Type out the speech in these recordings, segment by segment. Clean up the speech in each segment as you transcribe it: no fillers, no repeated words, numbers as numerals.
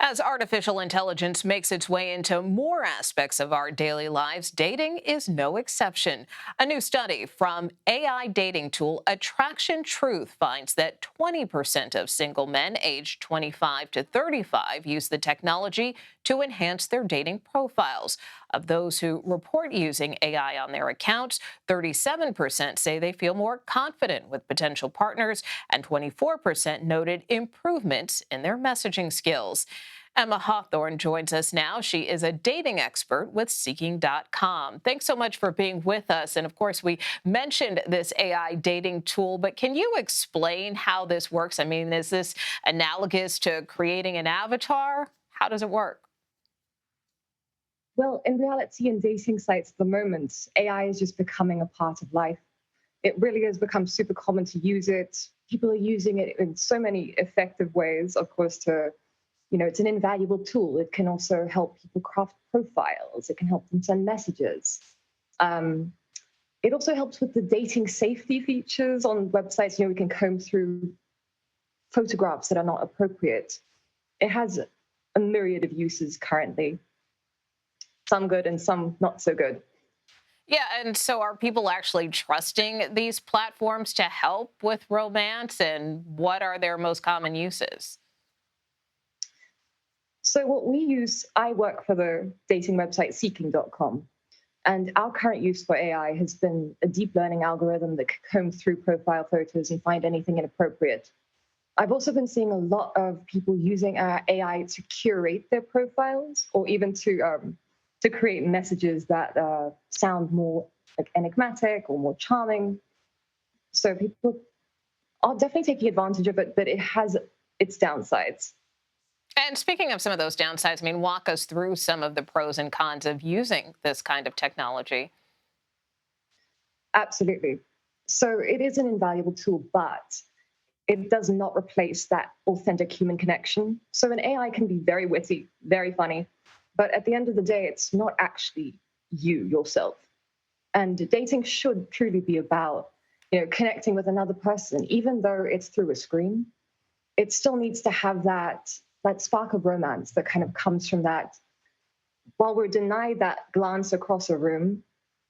As artificial intelligence makes its way into more aspects of our daily lives, dating is no exception. A new study from AI dating tool Attraction Truth finds that 20% of single men aged 25 to 35 use the technology to enhance their dating profiles. Of those who report using AI on their accounts, 37% say they feel more confident with potential partners, and 24% noted improvements in their messaging skills. Emma Hathorn joins us now. She is a dating expert with Seeking.com. Thanks so much for being with us. And of course, we mentioned this AI dating tool, but can you explain how this works? I mean, is this analogous to creating an avatar? How does it work? Well, in reality, in dating sites at the moment, AI is just becoming a part of life. It really has become super common to use it. People are using it in so many effective ways, of course, it's an invaluable tool. It can also help people craft profiles. It can help them send messages. Um, it also helps with the dating safety features on websites. We can comb through photographs that are not appropriate. It has a myriad of uses currently, some good and some not so good. Yeah, and so are people actually trusting these platforms to help with romance? And what are their most common uses? So what we use, I work for the dating website Seeking.com. And our current use for AI has been a deep learning algorithm that can comb through profile photos and find anything inappropriate. I've also been seeing a lot of people using AI to curate their profiles, or even to create messages that sound more like enigmatic or more charming. So people are definitely taking advantage of it, but it has its downsides. And speaking of some of those downsides, I mean, walk us through some of the pros and cons of using this kind of technology. Absolutely. So it is an invaluable tool, but it does not replace that authentic human connection. So an AI can be very witty, very funny, but at the end of the day, it's not actually you yourself. And dating should truly be about, connecting with another person, even though it's through a screen. It still needs to have that spark of romance that kind of comes from that. While we're denied that glance across a room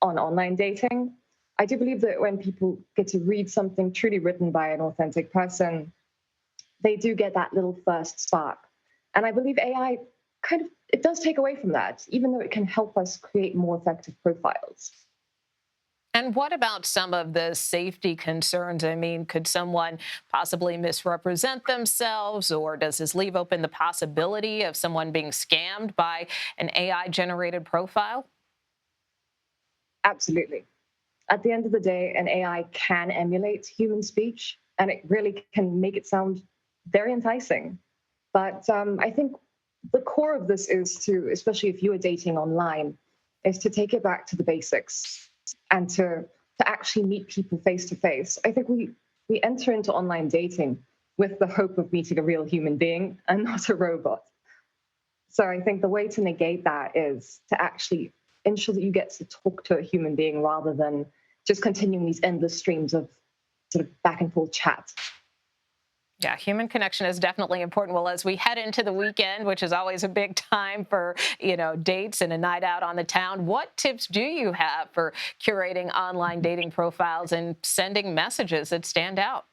on online dating, I do believe that when people get to read something truly written by an authentic person, they do get that little first spark. And I believe AI it does take away from that, even though it can help us create more effective profiles. And what about some of the safety concerns? I mean, could someone possibly misrepresent themselves, or does this leave open the possibility of someone being scammed by an AI generated profile? Absolutely. At the end of the day, an AI can emulate human speech, and it really can make it sound very enticing. But I think the core of this is to, especially if you are dating online, is to take it back to the basics and to actually meet people face to face. I think we enter into online dating with the hope of meeting a real human being and not a robot. So I think the way to negate that is to actually ensure that you get to talk to a human being rather than just continuing these endless streams of sort of back and forth chat. Yeah, human connection is definitely important. Well, as we head into the weekend, which is always a big time for, dates and a night out on the town, what tips do you have for curating online dating profiles and sending messages that stand out?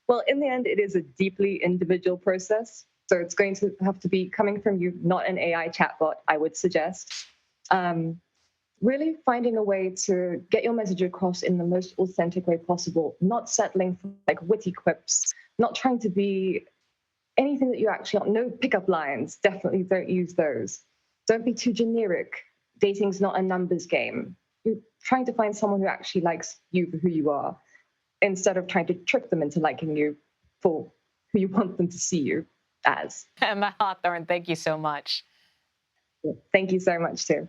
Well, in the end, it is a deeply individual process. So it's going to have to be coming from you, not an AI chatbot, I would suggest. Um, Really finding a way to get your message across in the most authentic way possible, not settling for like witty quips, not trying to be anything that you actually aren't. No pickup lines, definitely don't use those. Don't be too generic. Dating's not a numbers game. You're trying to find someone who actually likes you for who you are, instead of trying to trick them into liking you for who you want them to see you as. Emma Hawthorne, thank you so much. Thank you so much, too.